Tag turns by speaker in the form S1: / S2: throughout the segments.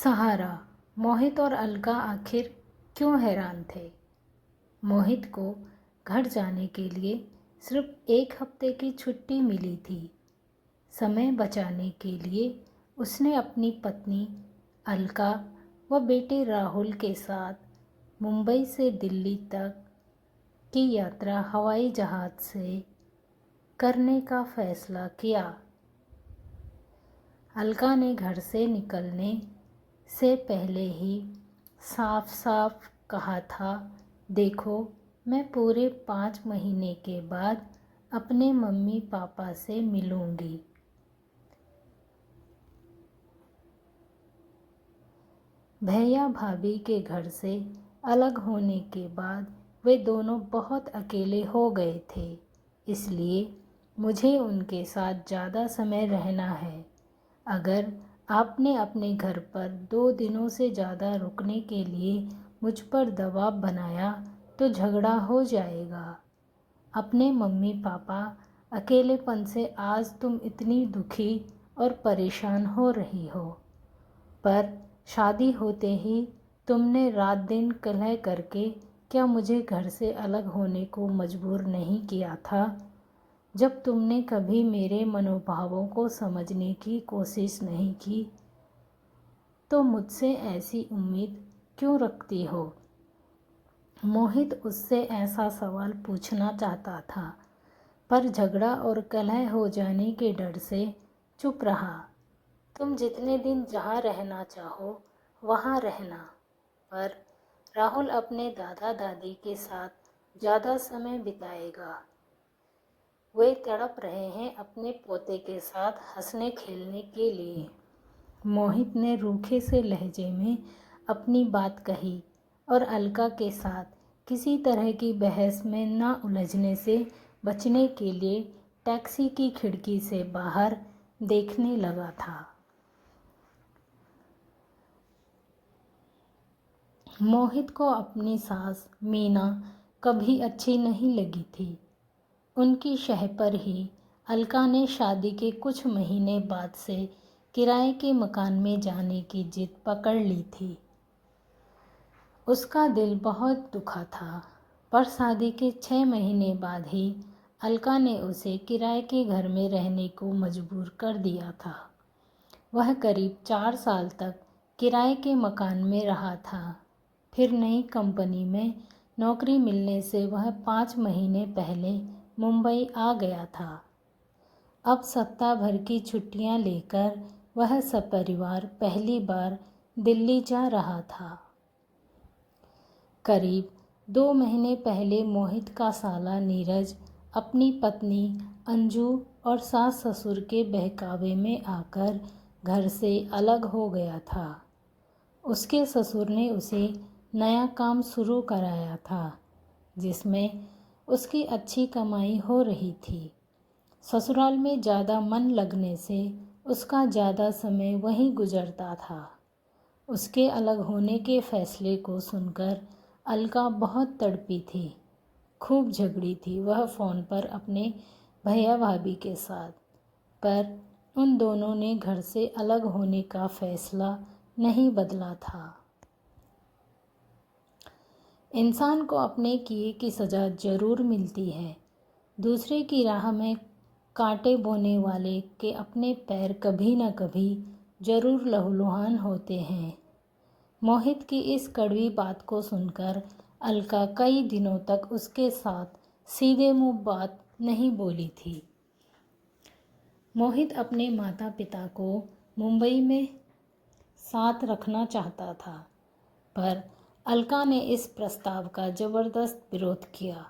S1: सहारा। मोहित और अलका आखिर क्यों हैरान थे। मोहित को घर जाने के लिए सिर्फ 1 हफ्ते की छुट्टी मिली थी। समय बचाने के लिए उसने अपनी पत्नी अलका व बेटे राहुल के साथ मुंबई से दिल्ली तक की यात्रा हवाई जहाज़ से करने का फैसला किया। अलका ने घर से निकलने से पहले ही साफ साफ कहा था, देखो मैं पूरे 5 महीने के बाद अपने मम्मी पापा से मिलूंगी। भैया भाभी के घर से अलग होने के बाद वे दोनों बहुत अकेले हो गए थे, इसलिए मुझे उनके साथ ज़्यादा समय रहना है। अगर आपने अपने घर पर 2 दिनों से ज़्यादा रुकने के लिए मुझ पर दबाव बनाया तो झगड़ा हो जाएगा। अपने मम्मी पापा अकेलेपन से आज तुम इतनी दुखी और परेशान हो रही हो, पर शादी होते ही तुमने रात दिन कलह करके क्या मुझे घर से अलग होने को मजबूर नहीं किया था। जब तुमने कभी मेरे मनोभावों को समझने की कोशिश नहीं की तो मुझसे ऐसी उम्मीद क्यों रखती हो। मोहित उससे ऐसा सवाल पूछना चाहता था, पर झगड़ा और कलह हो जाने के डर से चुप रहा। तुम जितने दिन जहाँ रहना चाहो वहाँ रहना, पर राहुल अपने दादा दादी के साथ ज़्यादा समय बिताएगा। वे तड़प रहे हैं अपने पोते के साथ हंसने खेलने के लिए। मोहित ने रूखे से लहजे में अपनी बात कही और अलका के साथ किसी तरह की बहस में न उलझने से बचने के लिए टैक्सी की खिड़की से बाहर देखने लगा था। मोहित को अपनी सास मीना कभी अच्छी नहीं लगी थी। उनकी शह पर ही अलका ने शादी के कुछ महीने बाद से किराए के मकान में जाने की जिद पकड़ ली थी। उसका दिल बहुत दुखा था, पर शादी के 6 महीने बाद ही अलका ने उसे किराए के घर में रहने को मजबूर कर दिया था। वह करीब 4 साल तक किराए के मकान में रहा था। फिर नई कंपनी में नौकरी मिलने से वह 5 महीने पहले मुंबई आ गया था। अब सप्ताह भर की छुट्टियां लेकर वह सपरिवार पहली बार दिल्ली जा रहा था। करीब 2 महीने पहले मोहित का साला नीरज अपनी पत्नी अंजू और सास ससुर के बहकावे में आकर घर से अलग हो गया था। उसके ससुर ने उसे नया काम शुरू कराया था, जिसमें उसकी अच्छी कमाई हो रही थी। ससुराल में ज़्यादा मन लगने से उसका ज़्यादा समय वहीं गुजरता था। उसके अलग होने के फैसले को सुनकर अलका बहुत तड़पी थी, खूब झगड़ी थी वह फ़ोन पर अपने भैया भाभी के साथ, पर उन दोनों ने घर से अलग होने का फैसला नहीं बदला था। इंसान को अपने किए की सज़ा ज़रूर मिलती है। दूसरे की राह में कांटे बोने वाले के अपने पैर कभी न कभी ज़रूर लहूलुहान होते हैं। मोहित की इस कड़वी बात को सुनकर अलका कई दिनों तक उसके साथ सीधे मुंह बात नहीं बोली थी। मोहित अपने माता पिता को मुंबई में साथ रखना चाहता था, पर अलका ने इस प्रस्ताव का ज़बरदस्त विरोध किया।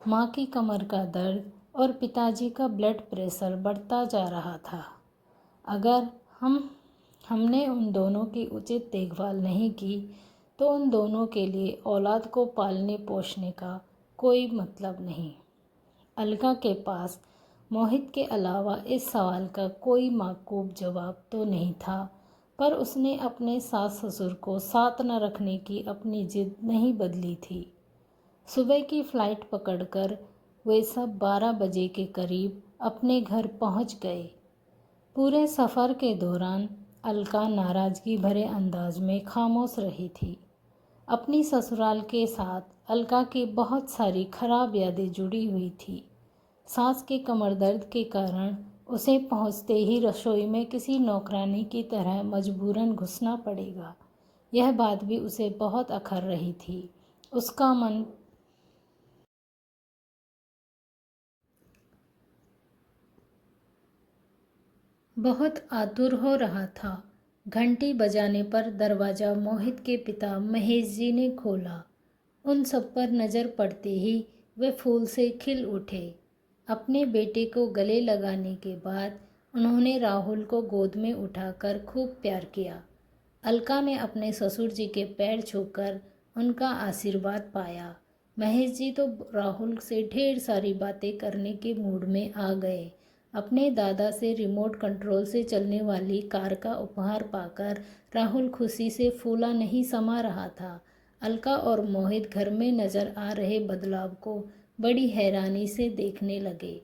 S1: माँ की कमर का दर्द और पिताजी का ब्लड प्रेशर बढ़ता जा रहा था। अगर हमने उन दोनों की उचित देखभाल नहीं की तो उन दोनों के लिए औलाद को पालने पोषने का कोई मतलब नहीं। अलका के पास मोहित के अलावा इस सवाल का कोई माकूब जवाब तो नहीं था, पर उसने अपने सास ससुर को साथ न रखने की अपनी जिद नहीं बदली थी। सुबह की फ़्लाइट पकड़कर वे सब 12 बजे के करीब अपने घर पहुंच गए। पूरे सफ़र के दौरान अलका नाराज़गी भरे अंदाज में खामोश रही थी। अपनी ससुराल के साथ अलका की बहुत सारी खराब यादें जुड़ी हुई थी। सास के कमर दर्द के कारण उसे पहुंचते ही रसोई में किसी नौकरानी की तरह मजबूरन घुसना पड़ेगा। यह बात भी उसे बहुत अखर रही थी। उसका मन बहुत आतुर हो रहा था। घंटी बजाने पर दरवाज़ा मोहित के पिता महेश जी ने खोला। उन सब पर नज़र पड़ते ही वे फूल से खिल उठे। अपने बेटे को गले लगाने के बाद उन्होंने राहुल को गोद में उठाकर खूब प्यार किया। अलका ने अपने ससुर जी के पैर छूकर उनका आशीर्वाद पाया। महेश जी तो राहुल से ढेर सारी बातें करने के मूड में आ गए। अपने दादा से रिमोट कंट्रोल से चलने वाली कार का उपहार पाकर राहुल खुशी से फूला नहीं समा रहा था। अलका और मोहित घर में नजर आ रहे बदलाव को बड़ी हैरानी से देखने लगे।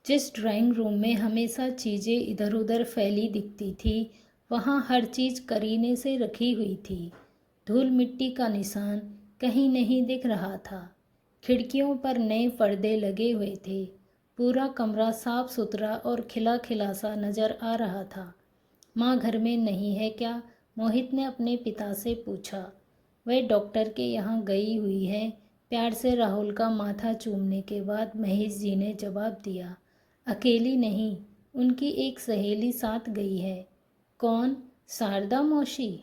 S1: जिस ड्राइंग रूम में हमेशा चीज़ें इधर उधर फैली दिखती थी, वहाँ हर चीज़ करीने से रखी हुई थी। धूल मिट्टी का निशान कहीं नहीं दिख रहा था। खिड़कियों पर नए पर्दे लगे हुए थे। पूरा कमरा साफ सुथरा और खिला खिला सा नजर आ रहा था। माँ घर में नहीं है क्या? मोहित ने अपने पिता से पूछा। वह डॉक्टर के यहाँ गई हुई है, प्यार से राहुल का माथा चूमने के बाद महेश जी ने जवाब दिया। अकेली नहीं, उनकी एक सहेली साथ गई है। कौन? शारदा मौसी?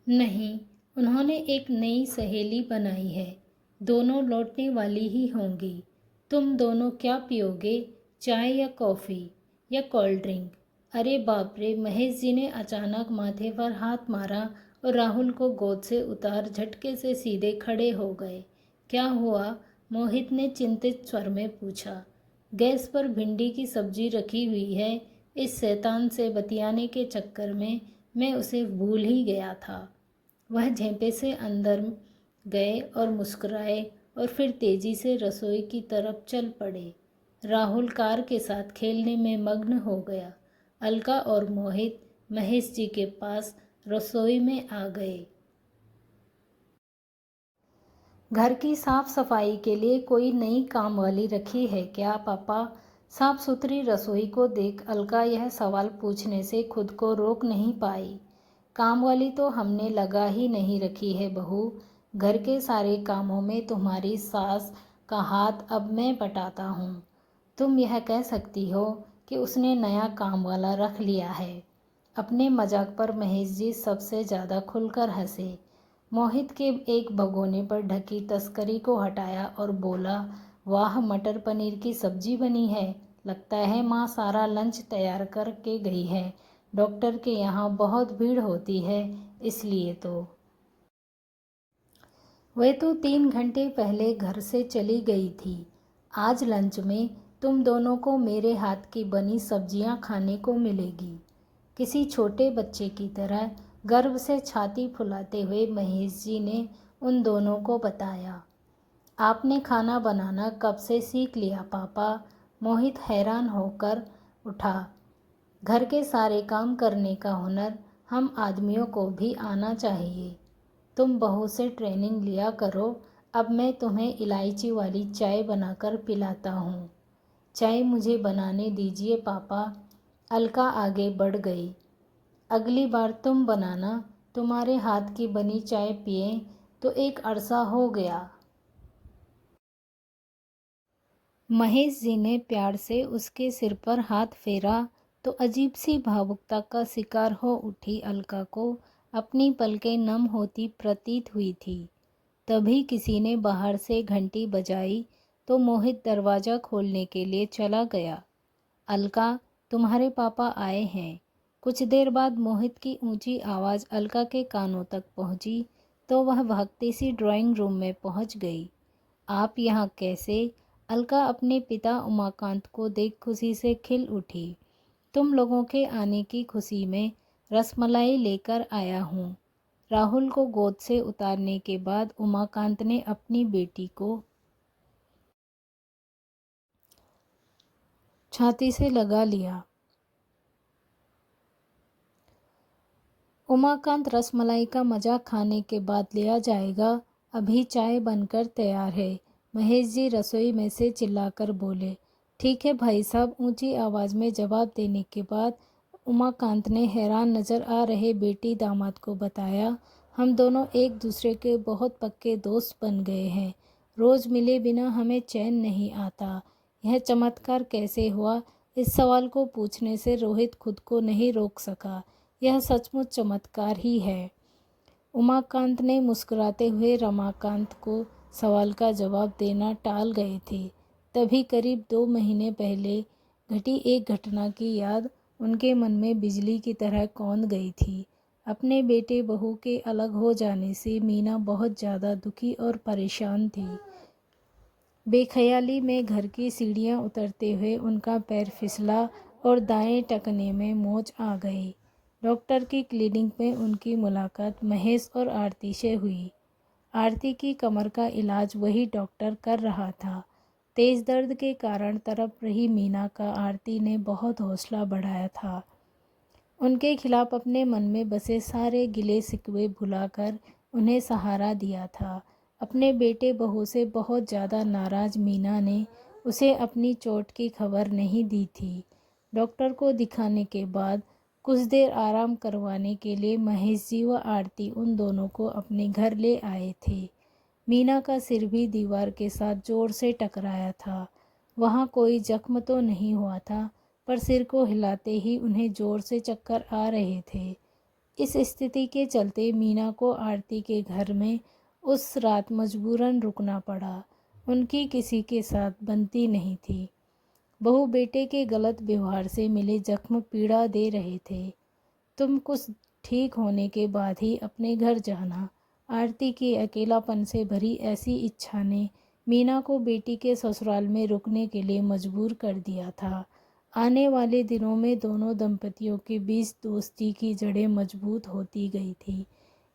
S1: नहीं, उन्होंने एक नई सहेली बनाई है। दोनों लौटने वाली ही होंगी। तुम दोनों क्या पियोगे? चाय या कॉफ़ी या कोल्ड ड्रिंक? अरे बाप रे! महेश जी ने अचानक माथे पर हाथ मारा और राहुल को गोद से उतार झटके से सीधे खड़े हो गए। क्या हुआ? मोहित ने चिंतित स्वर में पूछा। गैस पर भिंडी की सब्जी रखी हुई है। इस शैतान से बतियाने के चक्कर में मैं उसे भूल ही गया था। वह झेंपे से अंदर गए और मुस्कुराए और फिर तेजी से रसोई की तरफ चल पड़े। राहुल कार के साथ खेलने में मग्न हो गया। अलका और मोहित महेश जी के पास रसोई में आ गए। घर की साफ सफाई के लिए कोई नई काम वाली रखी है क्या पापा? साफ सुथरी रसोई को देख अलका यह सवाल पूछने से खुद को रोक नहीं पाई। काम वाली तो हमने लगा ही नहीं रखी है बहू। घर के सारे कामों में तुम्हारी सास का हाथ अब मैं बटाता हूँ। तुम यह कह सकती हो कि उसने नया काम वाला रख लिया है। अपने मजाक पर महेश जी सबसे ज़्यादा खुलकर हंसे। मोहित के एक भगोने पर ढकी तस्करी को हटाया और बोला, वाह, मटर पनीर की सब्जी बनी है। लगता है माँ सारा लंच तैयार करके गई है। डॉक्टर के यहाँ बहुत भीड़ होती है, इसलिए तो। वह तो 3 घंटे पहले घर से चली गई थी। आज लंच में तुम दोनों को मेरे हाथ की बनी सब्जियां खाने को मिलेगी। किसी छोटे बच्चे की तरह गर्व से छाती फुलाते हुए महेश जी ने उन दोनों को बताया। आपने खाना बनाना कब से सीख लिया पापा? मोहित हैरान होकर उठा। घर के सारे काम करने का हुनर हम आदमियों को भी आना चाहिए। तुम बहू से ट्रेनिंग लिया करो। अब मैं तुम्हें इलायची वाली चाय बनाकर पिलाता हूँ। चाय मुझे बनाने दीजिए पापा। अलका आगे बढ़ गई। अगली बार तुम बनाना। तुम्हारे हाथ की बनी चाय पिए तो एक अरसा हो गया। महेश जी ने प्यार से उसके सिर पर हाथ फेरा तो अजीब सी भावुकता का शिकार हो उठी अलका को अपनी पलकें नम होती प्रतीत हुई थी। तभी किसी ने बाहर से घंटी बजाई तो मोहित दरवाज़ा खोलने के लिए चला गया। अलका, तुम्हारे पापा आए हैं। कुछ देर बाद मोहित की ऊंची आवाज़ अलका के कानों तक पहुंची तो वह भागती सी ड्राइंग रूम में पहुंच गई। आप यहाँ कैसे? अलका अपने पिता उमाकांत को देख खुशी से खिल उठी। तुम लोगों के आने की खुशी में रसमलाई लेकर आया हूँ। राहुल को गोद से उतारने के बाद उमाकांत ने अपनी बेटी को छाती से लगा लिया। उमाकांत, रसमलाई का मजाक खाने के बाद लिया जाएगा, अभी चाय बनकर तैयार है। महेश जी रसोई में से चिल्लाकर बोले। ठीक है भाई साहब, ऊंची आवाज़ में जवाब देने के बाद उमाकांत ने हैरान नज़र आ रहे बेटी दामाद को बताया, हम दोनों एक दूसरे के बहुत पक्के दोस्त बन गए हैं। रोज़ मिले बिना हमें चैन नहीं आता। यह चमत्कार कैसे हुआ, इस सवाल को पूछने से रोहित खुद को नहीं रोक सका। यह सचमुच चमत्कार ही है। उमाकांत ने मुस्कुराते हुए रमाकांत को सवाल का जवाब देना टाल गए थे। तभी करीब 2 महीने पहले घटी एक घटना की याद उनके मन में बिजली की तरह कौंध गई थी। अपने बेटे बहू के अलग हो जाने से मीना बहुत ज़्यादा दुखी और परेशान थी। बेख्याली में घर की सीढ़ियाँ उतरते हुए उनका पैर फिसला और दाएं टखने में मोच आ गई। डॉक्टर की क्लिनिक में उनकी मुलाकात महेश और आरती से हुई। आरती की कमर का इलाज वही डॉक्टर कर रहा था। तेज़ दर्द के कारण तड़प रही मीना का आरती ने बहुत हौसला बढ़ाया था। उनके खिलाफ अपने मन में बसे सारे गिले शिकवे भुलाकर उन्हें सहारा दिया था। अपने बेटे बहू से बहुत ज़्यादा नाराज़ मीना ने उसे अपनी चोट की खबर नहीं दी थी। डॉक्टर को दिखाने के बाद कुछ देर आराम करवाने के लिए महेश जी व आरती उन दोनों को अपने घर ले आए थे। मीना का सिर भी दीवार के साथ जोर से टकराया था। वहाँ कोई जख्म तो नहीं हुआ था, पर सिर को हिलाते ही उन्हें जोर से चक्कर आ रहे थे। इस स्थिति के चलते मीना को आरती के घर में उस रात मजबूरन रुकना पड़ा। उनकी किसी के साथ बनती नहीं थी। बहू बेटे के गलत व्यवहार से मिले जख्म पीड़ा दे रहे थे। तुम कुछ ठीक होने के बाद ही अपने घर जाना। आरती की अकेलापन से भरी ऐसी इच्छा ने मीना को बेटी के ससुराल में रुकने के लिए मजबूर कर दिया था। आने वाले दिनों में दोनों दंपतियों के बीच दोस्ती की जड़ें मजबूत होती गई थी।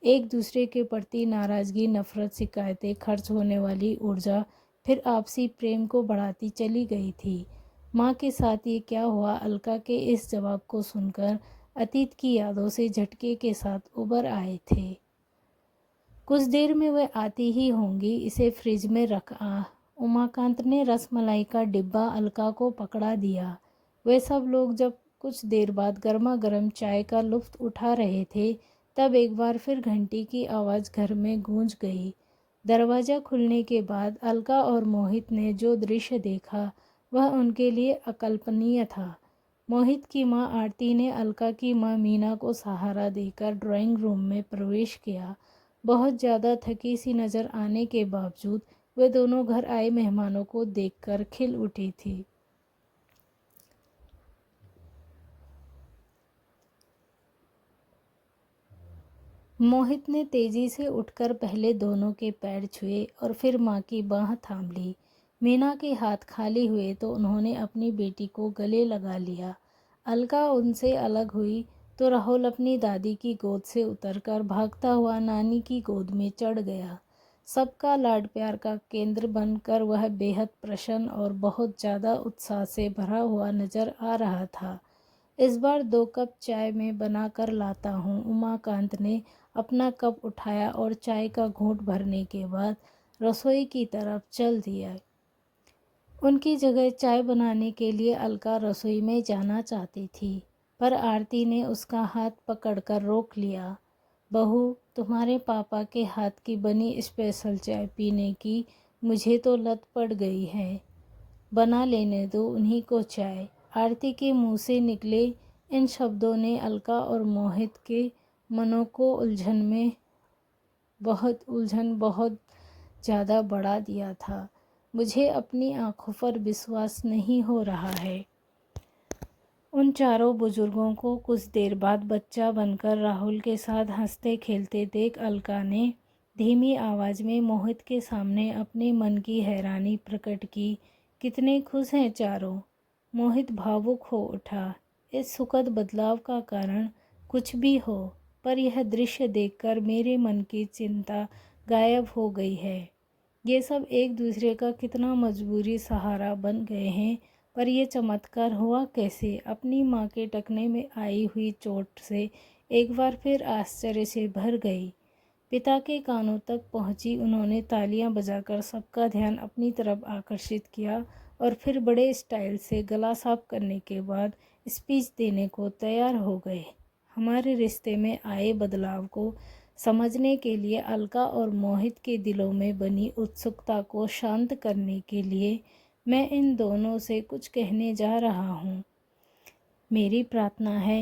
S1: एक दूसरे के प्रति नाराज़गी, नफरत, शिकायतें, खर्च होने वाली ऊर्जा फिर आपसी प्रेम को बढ़ाती चली गई थी। माँ के साथ ये क्या हुआ, अलका के इस जवाब को सुनकर अतीत की यादों से झटके के साथ उबर आए थे। कुछ देर में वह आती ही होंगी, इसे फ्रिज में रख आ। उमाकांत ने रसमलाई का डिब्बा अलका को पकड़ा दिया। वे सब लोग जब कुछ देर बाद गर्मा गर्म चाय का लुत्फ उठा रहे थे, तब एक बार फिर घंटी की आवाज़ घर में गूंज गई। दरवाज़ा खुलने के बाद अलका और मोहित ने जो दृश्य देखा वह उनके लिए अकल्पनीय था। मोहित की मां आरती ने अलका की मां मीना को सहारा देकर ड्राइंग रूम में प्रवेश किया। बहुत ज़्यादा थकी सी नज़र आने के बावजूद वे दोनों घर आए मेहमानों को देखकर खिल उठी थी। मोहित ने तेजी से उठकर पहले दोनों के पैर छुए और फिर मां की बाह थाम ली। मीना के हाथ खाली हुए तो उन्होंने अपनी बेटी को गले लगा लिया। अलका उनसे अलग हुई तो राहुल अपनी दादी की गोद से उतरकर भागता हुआ नानी की गोद में चढ़ गया। सबका लाड प्यार का केंद्र बनकर वह बेहद प्रसन्न और बहुत ज़्यादा उत्साह से भरा हुआ नजर आ रहा था। इस बार 2 कप चाय मैं बना कर लाता हूँ। उमाकांत ने अपना कप उठाया और चाय का घूंट भरने के बाद रसोई की तरफ चल दिया। उनकी जगह चाय बनाने के लिए अलका रसोई में जाना चाहती थी, पर आरती ने उसका हाथ पकड़कर रोक लिया। बहू, तुम्हारे पापा के हाथ की बनी स्पेशल चाय पीने की मुझे तो लत पड़ गई है। बना लेने दो उन्हीं को चाय। आरती के मुंह से निकले इन शब्दों ने अलका और मोहित के मनों को उलझन बहुत ज़्यादा बढ़ा दिया था। मुझे अपनी आंखों पर विश्वास नहीं हो रहा है। उन चारों बुजुर्गों को कुछ देर बाद बच्चा बनकर राहुल के साथ हंसते खेलते देख अलका ने धीमी आवाज़ में मोहित के सामने अपने मन की हैरानी प्रकट की। कितने खुश हैं चारों। मोहित भावुक हो उठा। इस सुखद बदलाव का कारण कुछ भी हो, पर यह दृश्य देखकर मेरे मन की चिंता गायब हो गई है। ये सब एक दूसरे का कितना मजबूरी सहारा बन गए हैं, पर यह चमत्कार हुआ कैसे? अपनी माँ के टखने में आई हुई चोट से एक बार फिर आश्चर्य से भर गई। पिता के कानों तक पहुंची। उन्होंने तालियां बजाकर सबका ध्यान अपनी तरफ आकर्षित किया और फिर बड़े स्टाइल से गला साफ करने के बाद स्पीच देने को तैयार हो गए। हमारे रिश्ते में आए बदलाव को समझने के लिए अलका और मोहित के दिलों में बनी उत्सुकता को शांत करने के लिए मैं इन दोनों से कुछ कहने जा रहा हूँ। मेरी प्रार्थना है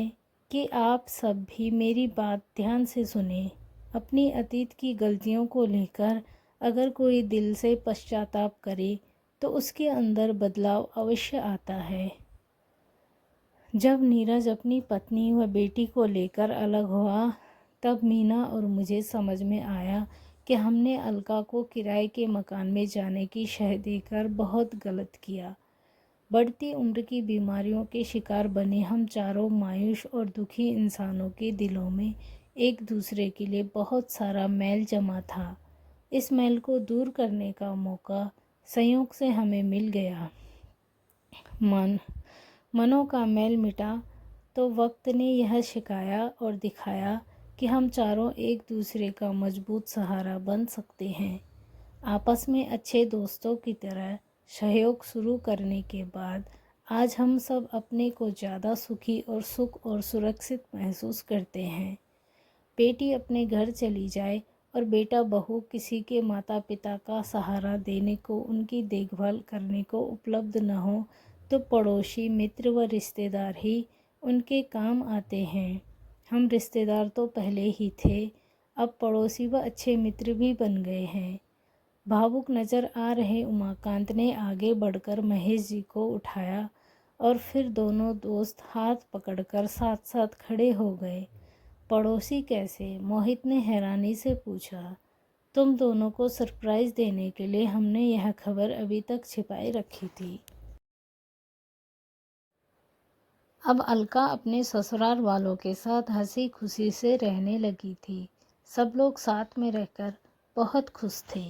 S1: कि आप सब भी मेरी बात ध्यान से सुने। अपनी अतीत की गलतियों को लेकर अगर कोई दिल से पश्चाताप करे तो उसके अंदर बदलाव अवश्य आता है। जब नीरज अपनी पत्नी व बेटी को लेकर अलग हुआ तब मीना और मुझे समझ में आया कि हमने अलका को किराए के मकान में जाने की शह देकर बहुत गलत किया। बढ़ती उम्र की बीमारियों के शिकार बने हम चारों मायूस और दुखी इंसानों के दिलों में एक दूसरे के लिए बहुत सारा मैल जमा था। इस मैल को दूर करने का मौका संयोग से हमें मिल गया। मनों का मैल मिटा तो वक्त ने यह सिखाया और दिखाया कि हम चारों एक दूसरे का मजबूत सहारा बन सकते हैं। आपस में अच्छे दोस्तों की तरह सहयोग शुरू करने के बाद आज हम सब अपने को ज़्यादा सुखी और सुख और सुरक्षित महसूस करते हैं। बेटी अपने घर चली जाए और बेटा बहू किसी के माता पिता का सहारा देने को, उनकी देखभाल करने को उपलब्ध न हो तो पड़ोसी, मित्र व रिश्तेदार ही उनके काम आते हैं। हम रिश्तेदार तो पहले ही थे, अब पड़ोसी व अच्छे मित्र भी बन गए हैं। भावुक नज़र आ रहे उमाकांत ने आगे बढ़कर महेश जी को उठाया और फिर दोनों दोस्त हाथ पकड़कर साथ साथ खड़े हो गए। पड़ोसी कैसे? मोहित ने हैरानी से पूछा। तुम दोनों को सरप्राइज़ देने के लिए हमने यह खबर अभी तक छिपाए रखी थी। अब अलका अपने ससुराल वालों के साथ हंसी खुशी से रहने लगी थी। सब लोग साथ में रहकर बहुत खुश थे।